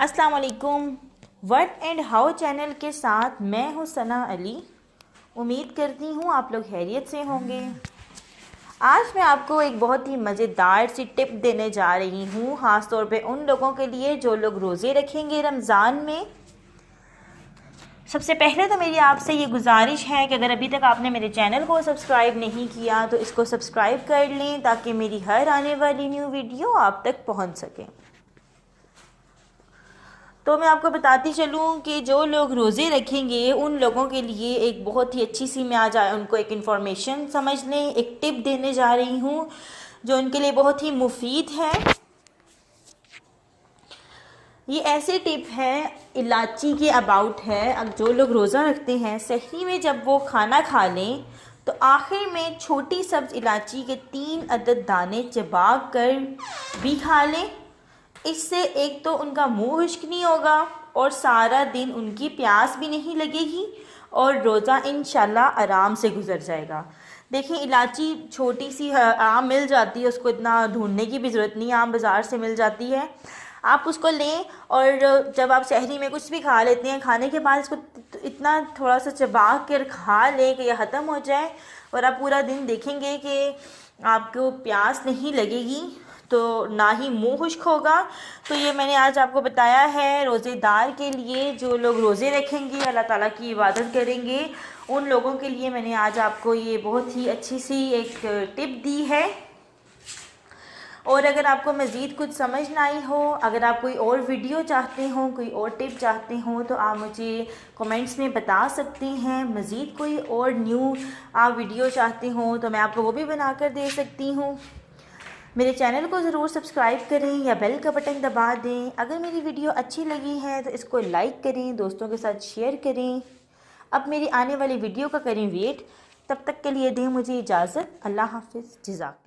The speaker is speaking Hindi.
अस्सलाम वालेकुम। व्हाट एंड हाउ चैनल के साथ मैं हूँ सना अली। उम्मीद करती हूँ आप लोग खैरियत से होंगे। आज मैं आपको एक बहुत ही मज़ेदार सी टिप देने जा रही हूँ, ख़ास तौर पे उन लोगों के लिए जो लोग रोज़े रखेंगे रमज़ान में। सबसे पहले तो मेरी आपसे ये गुजारिश है कि अगर अभी तक आपने मेरे चैनल को सब्सक्राइब नहीं किया तो इसको सब्सक्राइब कर लें ताकि मेरी हर आने वाली न्यू वीडियो आप तक पहुँच सके। तो मैं आपको बताती चलूँ कि जो लोग रोज़े रखेंगे उन लोगों के लिए एक बहुत ही अच्छी सी मैं आज उनको एक इन्फॉर्मेशन समझ लें, एक टिप देने जा रही हूँ जो उनके लिए बहुत ही मुफीद है। ये ऐसी टिप है, इलायची के अबाउट है। अब जो लोग रोज़ा रखते हैं सहरी में जब वो खाना खा लें तो आखिर में छोटी सब्ज़ इलायची के 3 अदद दाने चबा कर भी खा लें। इससे एक तो उनका मुंह खुश्क नहीं होगा और सारा दिन उनकी प्यास भी नहीं लगेगी और रोज़ा इंशाल्लाह आराम से गुजर जाएगा। देखिए, इलायची छोटी सी आम मिल जाती है, उसको इतना ढूंढने की भी ज़रूरत नहीं, आम बाज़ार से मिल जाती है। आप उसको लें और जब आप सहरी में कुछ भी खा लेते हैं, खाने के बाद इसको इतना थोड़ा सा चबा कर खा लें कि यह ख़त्म हो जाए और आप पूरा दिन देखेंगे कि आपको प्यास नहीं लगेगी, तो ना ही मुंह खुश्क होगा। तो ये मैंने आज आपको बताया है रोज़ेदार के लिए, जो लोग रोज़े रखेंगे, अल्लाह ताला की इबादत करेंगे, उन लोगों के लिए मैंने आज आपको ये बहुत ही अच्छी सी एक टिप दी है। और अगर आपको मज़ीद कुछ समझ ना आई हो, अगर आप कोई और वीडियो चाहते हो, कोई और टिप चाहते हो, तो आप मुझे कमेंट्स में बता सकते हैं। मज़ीद कोई और न्यू आप वीडियो चाहते हो तो मैं आपको वो भी बना कर दे सकती हूँ। मेरे चैनल को ज़रूर सब्सक्राइब करें या बेल का बटन दबा दें। अगर मेरी वीडियो अच्छी लगी है तो इसको लाइक करें, दोस्तों के साथ शेयर करें। अब मेरी आने वाली वीडियो का करें वेट। तब तक के लिए दें मुझे इजाज़त। अल्लाह हाफ़िज़। जज़ाक।